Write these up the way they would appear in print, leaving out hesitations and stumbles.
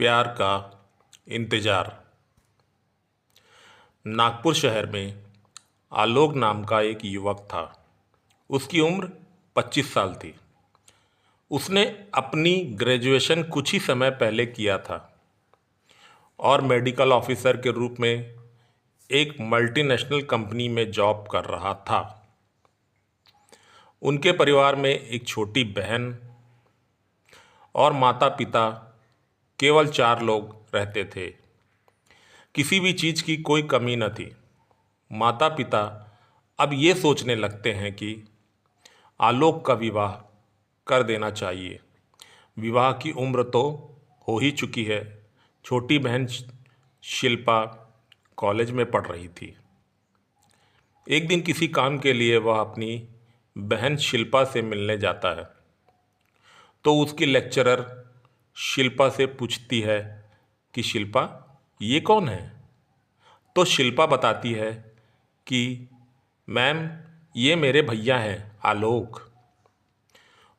प्यार का इंतज़ार। नागपुर शहर में आलोक नाम का एक युवक था। उसकी उम्र 25 साल थी। उसने अपनी ग्रेजुएशन कुछ ही समय पहले किया था और मेडिकल ऑफिसर के रूप में एक मल्टीनेशनल कंपनी में जॉब कर रहा था। उनके परिवार में एक छोटी बहन और माता पिता, केवल 4 लोग रहते थे। किसी भी चीज़ की कोई कमी न थी। माता पिता अब ये सोचने लगते हैं कि आलोक का विवाह कर देना चाहिए। विवाह की उम्र तो हो ही चुकी है। छोटी बहन शिल्पा कॉलेज में पढ़ रही थी। एक दिन किसी काम के लिए वह अपनी बहन शिल्पा से मिलने जाता है तो उसकी लेक्चरर शिल्पा से पूछती है कि शिल्पा, ये कौन है? तो शिल्पा बताती है कि मैम, ये मेरे भैया हैं आलोक।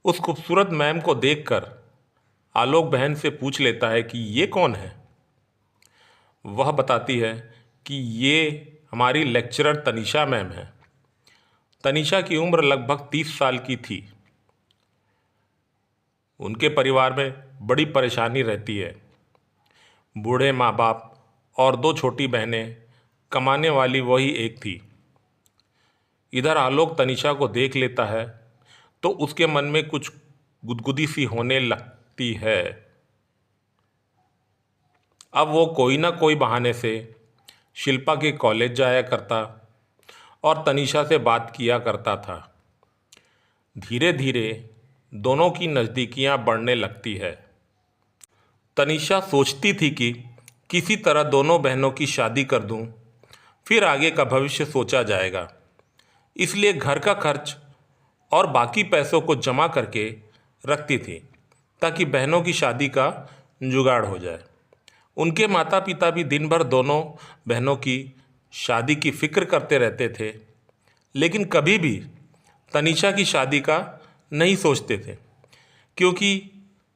उस खूबसूरत मैम को देखकर आलोक बहन से पूछ लेता है कि ये कौन है। वह बताती है कि ये हमारी लेक्चरर तनीषा मैम है। तनीषा की उम्र लगभग 30 साल की थी। उनके परिवार में बड़ी परेशानी रहती है। बूढ़े माँ बाप और 2 छोटी बहनें, कमाने वाली वही एक थी। इधर आलोक तनीषा को देख लेता है तो उसके मन में कुछ गुदगुदी सी होने लगती है। अब वो कोई ना कोई बहाने से शिल्पा के कॉलेज जाया करता और तनीषा से बात किया करता था। धीरे धीरे दोनों की नज़दीकियां बढ़ने लगती है। तनीषा सोचती थी कि किसी तरह दोनों बहनों की शादी कर दूं, फिर आगे का भविष्य सोचा जाएगा। इसलिए घर का खर्च और बाकी पैसों को जमा करके रखती थी ताकि बहनों की शादी का जुगाड़ हो जाए। उनके माता पिता भी दिन भर दोनों बहनों की शादी की फिक्र करते रहते थे, लेकिन कभी भी तनीषा की शादी का नहीं सोचते थे, क्योंकि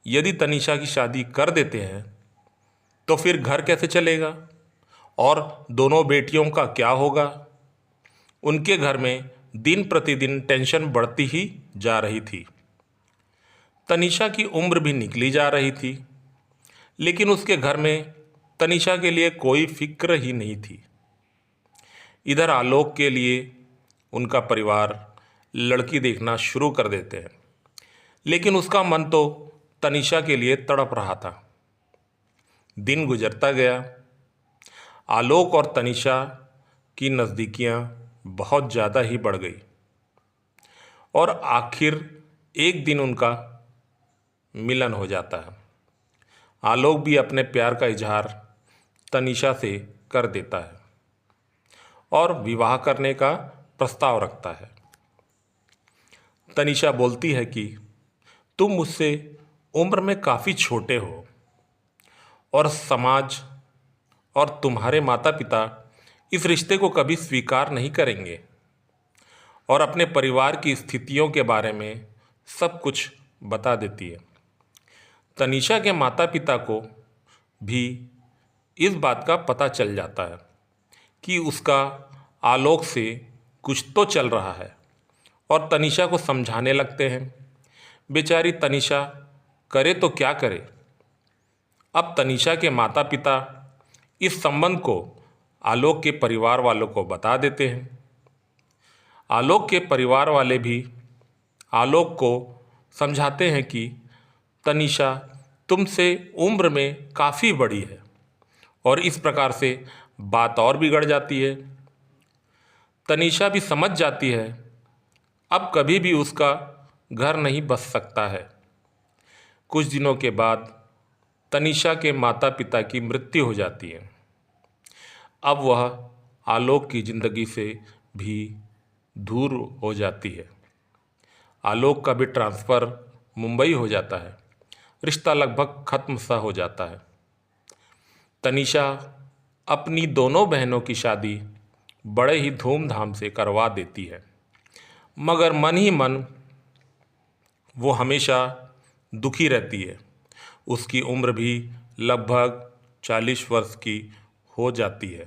यदि तनीषा की शादी कर देते हैं तो फिर घर कैसे चलेगा और दोनों बेटियों का क्या होगा। उनके घर में दिन प्रतिदिन टेंशन बढ़ती ही जा रही थी। तनीषा की उम्र भी निकली जा रही थी, लेकिन उसके घर में तनीषा के लिए कोई फिक्र ही नहीं थी। इधर आलोक के लिए उनका परिवार लड़की देखना शुरू कर देते हैं, लेकिन उसका मन तो तनीषा के लिए तड़प रहा था। दिन गुजरता गया। आलोक और तनीषा की नज़दीकियां बहुत ज़्यादा ही बढ़ गई और आखिर एक दिन उनका मिलन हो जाता है। आलोक भी अपने प्यार का इजहार तनीषा से कर देता है और विवाह करने का प्रस्ताव रखता है। तनीषा बोलती है कि तुम मुझसे उम्र में काफ़ी छोटे हो और समाज और तुम्हारे माता पिता इस रिश्ते को कभी स्वीकार नहीं करेंगे, और अपने परिवार की स्थितियों के बारे में सब कुछ बता देती है। तनीषा के माता पिता को भी इस बात का पता चल जाता है कि उसका आलोक से कुछ तो चल रहा है और तनीषा को समझाने लगते हैं। बेचारी तनीषा करे तो क्या करे। अब तनीषा के माता पिता इस संबंध को आलोक के परिवार वालों को बता देते हैं। आलोक के परिवार वाले भी आलोक को समझाते हैं कि तनीषा तुमसे उम्र में काफ़ी बड़ी है, और इस प्रकार से बात और बिगड़ जाती है। तनीषा भी समझ जाती है अब कभी भी उसका घर नहीं बस सकता है। कुछ दिनों के बाद तनीषा के माता पिता की मृत्यु हो जाती है। अब वह आलोक की ज़िंदगी से भी दूर हो जाती है। आलोक का भी ट्रांसफ़र मुंबई हो जाता है। रिश्ता लगभग ख़त्म सा हो जाता है। तनीषा अपनी दोनों बहनों की शादी बड़े ही धूमधाम से करवा देती है, मगर मन ही मन वो हमेशा दुखी रहती है। उसकी उम्र भी लगभग 40 वर्ष की हो जाती है।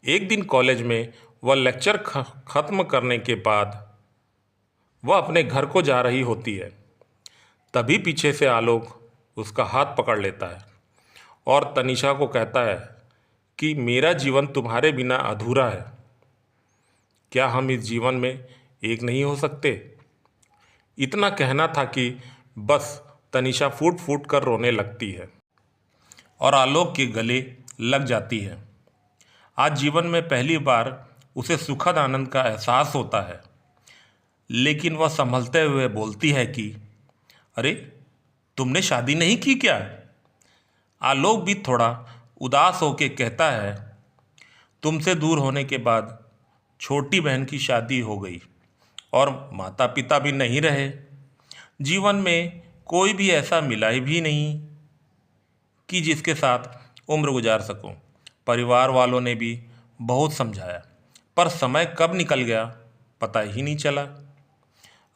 एक दिन कॉलेज में वह लेक्चर ख़त्म करने के बाद वह अपने घर को जा रही होती है। तभी पीछे से आलोक उसका हाथ पकड़ लेता है और तनीषा को कहता है कि मेरा जीवन तुम्हारे बिना अधूरा है। क्या हम इस जीवन में एक नहीं हो सकते? इतना कहना था कि बस तनीषा फूट फूट कर रोने लगती है और आलोक के गले लग जाती है। आज जीवन में पहली बार उसे सुखद आनंद का एहसास होता है, लेकिन वह संभलते हुए बोलती है कि अरे, तुमने शादी नहीं की क्या? आलोक भी थोड़ा उदास होकर कहता है, तुमसे दूर होने के बाद छोटी बहन की शादी हो गई और माता पिता भी नहीं रहे। जीवन में कोई भी ऐसा मिला ही भी नहीं कि जिसके साथ उम्र गुजार सकूं। परिवार वालों ने भी बहुत समझाया, पर समय कब निकल गया पता ही नहीं चला।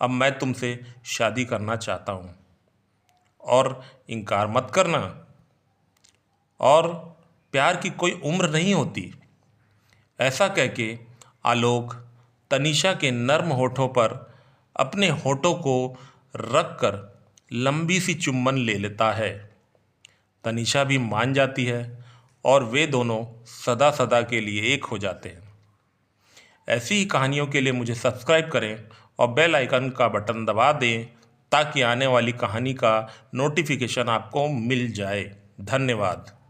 अब मैं तुमसे शादी करना चाहता हूँ और इनकार मत करना। और प्यार की कोई उम्र नहीं होती। ऐसा कह के आलोक तनीषा के नर्म होठों पर अपने होठों को रखकर लंबी सी चुम्बन ले लेता है। तनीषा भी मान जाती है और वे दोनों सदा सदा के लिए एक हो जाते हैं। ऐसी ही कहानियों के लिए मुझे सब्सक्राइब करें और बेल आइकन का बटन दबा दें ताकि आने वाली कहानी का नोटिफिकेशन आपको मिल जाए। धन्यवाद।